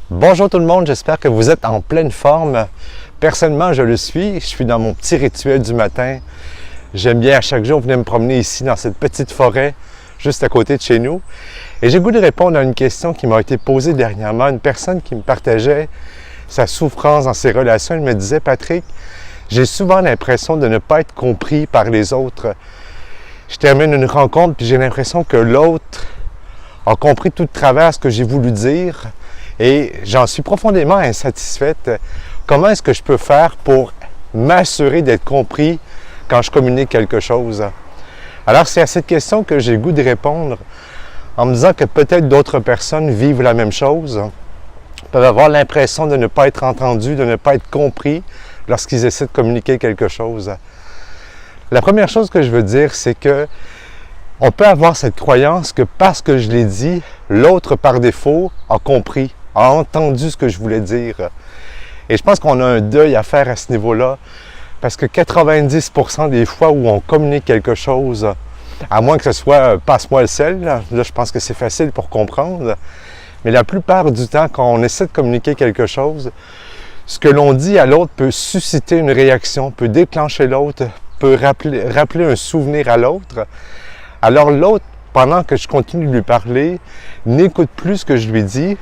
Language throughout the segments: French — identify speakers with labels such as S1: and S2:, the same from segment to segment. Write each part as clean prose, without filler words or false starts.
S1: Bonjour tout le monde, j'espère que vous êtes en pleine forme. Personnellement, je le suis. Je suis dans mon petit rituel du matin. J'aime bien à chaque jour venir me promener ici dans cette petite forêt juste à côté de chez nous. Et j'ai le goût de répondre à une question qui m'a été posée dernièrement. Une personne qui me partageait sa souffrance dans ses relations. Elle me disait, Patrick, j'ai souvent l'impression de ne pas être compris par les autres. Je termine une rencontre puis j'ai l'impression que l'autre a compris tout de travers ce que j'ai voulu dire. Et j'en suis profondément insatisfaite. Comment est-ce que je peux faire pour m'assurer d'être compris quand je communique quelque chose? Alors, c'est à cette question que j'ai le goût de répondre en me disant que peut-être d'autres personnes vivent la même chose, peuvent avoir l'impression de ne pas être entendus, de ne pas être compris lorsqu'ils essaient de communiquer quelque chose. La première chose que je veux dire, c'est que on peut avoir cette croyance que parce que je l'ai dit, l'autre par défaut a compris, a entendu ce que je voulais dire. Et je pense qu'on a un deuil à faire à ce niveau-là, parce que 90% des fois où on communique quelque chose, à moins que ce soit « passe-moi le sel », là je pense que c'est facile pour comprendre, mais la plupart du temps, quand on essaie de communiquer quelque chose, ce que l'on dit à l'autre peut susciter une réaction, peut déclencher l'autre, peut rappeler un souvenir à l'autre. Alors l'autre, pendant que je continue de lui parler, n'écoute plus ce que je lui dis,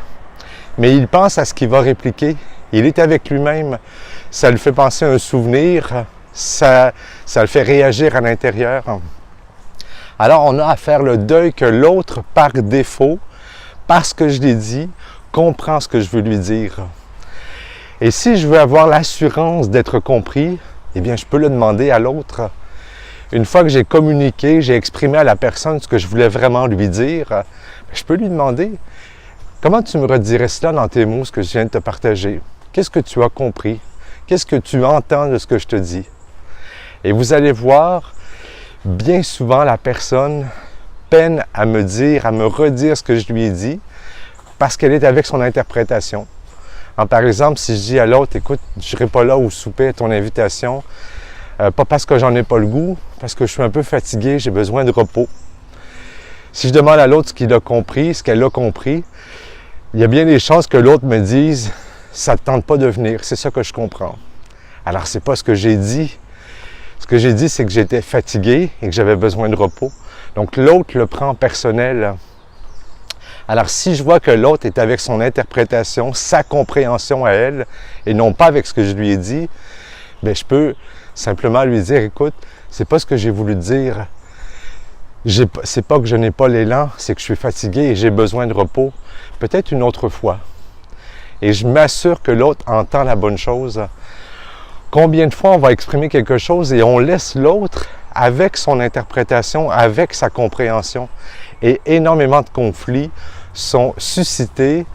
S1: mais il pense à ce qu'il va répliquer. Il est avec lui-même. Ça lui fait penser à un souvenir, ça le fait réagir à l'intérieur. Alors on a à faire le deuil que l'autre, par défaut, parce que je l'ai dit, comprend ce que je veux lui dire. Et si je veux avoir l'assurance d'être compris, eh bien je peux le demander à l'autre. Une fois que j'ai communiqué, j'ai exprimé à la personne ce que je voulais vraiment lui dire, je peux lui demander « Comment tu me redirais cela dans tes mots, ce que je viens de te partager? Qu'est-ce que tu as compris? Qu'est-ce que tu entends de ce que je te dis? » Et vous allez voir, bien souvent, la personne peine à me dire, à me redire ce que je lui ai dit, parce qu'elle est avec son interprétation. Par exemple, si je dis à l'autre « Écoute, je ne serai pas là au souper à ton invitation, pas parce que j'en ai pas le goût, parce que je suis un peu fatigué, j'ai besoin de repos. » Si je demande à l'autre ce qu'il a compris, ce qu'elle a compris, il y a bien des chances que l'autre me dise « ça ne te tente pas de venir, c'est ça que je comprends. » Alors, c'est pas ce que j'ai dit. Ce que j'ai dit, c'est que j'étais fatigué et que j'avais besoin de repos. Donc, l'autre le prend personnel. Alors, si je vois que l'autre est avec son interprétation, sa compréhension à elle, et non pas avec ce que je lui ai dit, bien, je peux simplement lui dire, écoute, c'est pas ce que j'ai voulu dire. C'est pas que je n'ai pas l'élan, c'est que je suis fatigué et j'ai besoin de repos. Peut-être une autre fois. Et je m'assure que l'autre entend la bonne chose. Combien de fois on va exprimer quelque chose et on laisse l'autre avec son interprétation, avec sa compréhension. Et énormément de conflits sont suscités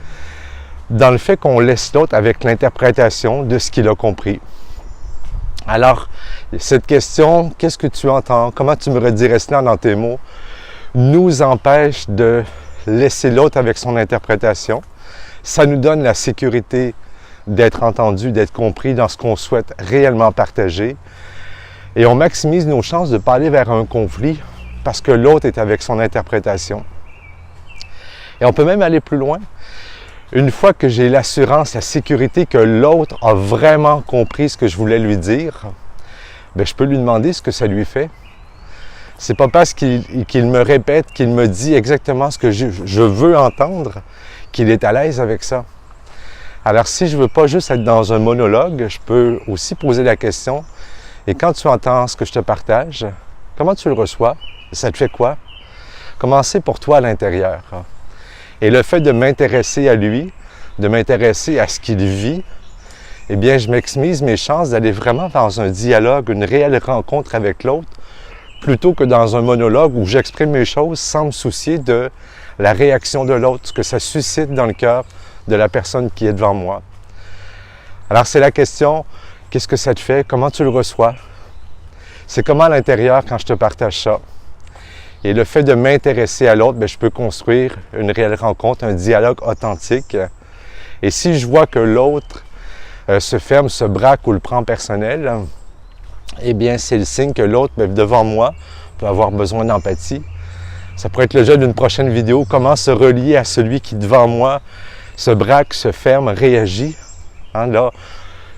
S1: dans le fait qu'on laisse l'autre avec l'interprétation de ce qu'il a compris. Alors, cette question, qu'est-ce que tu entends? Comment tu me redirais cela dans tes mots? Nous empêche de laisser l'autre avec son interprétation. Ça nous donne la sécurité d'être entendu, d'être compris dans ce qu'on souhaite réellement partager. Et on maximise nos chances de ne pas aller vers un conflit parce que l'autre est avec son interprétation. Et on peut même aller plus loin. Une fois que j'ai l'assurance, la sécurité que l'autre a vraiment compris ce que je voulais lui dire, bien, je peux lui demander ce que ça lui fait. C'est pas parce qu'il me répète, qu'il me dit exactement ce que je veux entendre, qu'il est à l'aise avec ça. Alors, si je veux pas juste être dans un monologue, je peux aussi poser la question, et quand tu entends ce que je te partage, comment tu le reçois? Ça te fait quoi? Comment c'est pour toi à l'intérieur? Et le fait de m'intéresser à lui, de m'intéresser à ce qu'il vit, eh bien, je maximise mes chances d'aller vraiment dans un dialogue, une réelle rencontre avec l'autre, plutôt que dans un monologue où j'exprime mes choses sans me soucier de la réaction de l'autre, ce que ça suscite dans le cœur de la personne qui est devant moi. Alors, c'est la question, qu'est-ce que ça te fait? Comment tu le reçois? C'est comment à l'intérieur quand je te partage ça? Et le fait de m'intéresser à l'autre, bien, je peux construire une réelle rencontre, un dialogue authentique. Et si je vois que l'autre se ferme, se braque ou le prend personnel, eh bien, c'est le signe que l'autre, bien, devant moi, peut avoir besoin d'empathie. Ça pourrait être le jeu d'une prochaine vidéo, comment se relier à celui qui, devant moi, se braque, se ferme, réagit. Hein, là,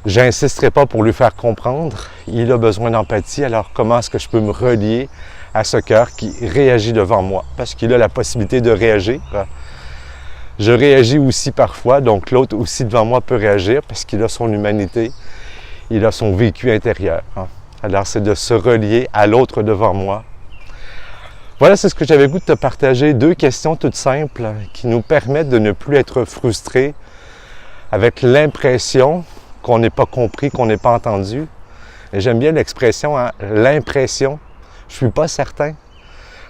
S1: j'insisterai pas pour lui faire comprendre. Il a besoin d'empathie. Alors, comment est-ce que je peux me relier à ce cœur qui réagit devant moi? Parce qu'il a la possibilité de réagir. Je réagis aussi parfois, donc l'autre aussi devant moi peut réagir parce qu'il a son humanité, il a son vécu intérieur. Hein. Alors, c'est de se relier à l'autre devant moi. Voilà, c'est ce que j'avais le goût de te partager. 2 questions toutes simples qui nous permettent de ne plus être frustrés avec l'impression qu'on n'est pas compris, qu'on n'est pas entendu. Et j'aime bien l'expression, hein, l'impression. Je ne suis pas certain.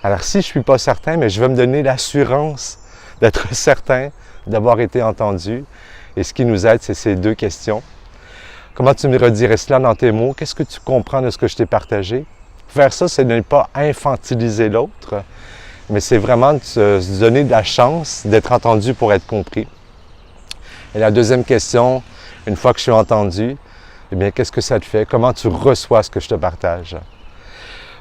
S1: Alors, si je ne suis pas certain, mais je vais me donner l'assurance d'être certain d'avoir été entendu. Et ce qui nous aide, c'est ces 2 questions. Comment tu me redirais cela dans tes mots? Qu'est-ce que tu comprends de ce que je t'ai partagé? Faire ça, c'est de ne pas infantiliser l'autre, mais c'est vraiment de se donner de la chance d'être entendu pour être compris. Et la deuxième question, une fois que je suis entendu, eh bien, qu'est-ce que ça te fait? Comment tu reçois ce que je te partage?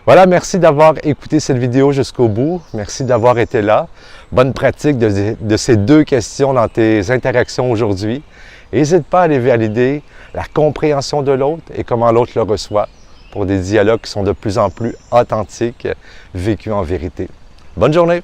S1: Voilà, merci d'avoir écouté cette vidéo jusqu'au bout. Merci d'avoir été là. Bonne pratique de ces 2 questions dans tes interactions aujourd'hui. N'hésite pas à aller valider la compréhension de l'autre et comment l'autre le reçoit pour des dialogues qui sont de plus en plus authentiques, vécus en vérité. Bonne journée!